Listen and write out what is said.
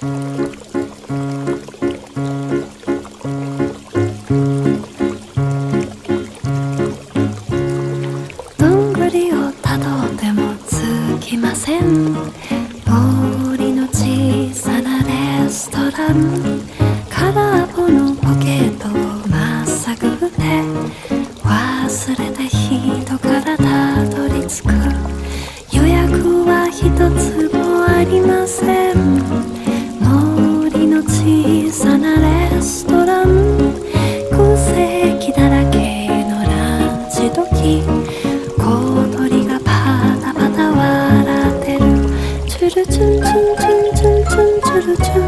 どんぐりをたどってもつきません。森の小さなレストラン、空っぽのポケットをまっさぐって忘れた人からたどり着く。予約は一つもありません。森の小さなレストラン、空席だらけのランチ時、小鳥がパタパタ笑ってる。チュルチュンチュンチュンチュンチュンチュルチュン。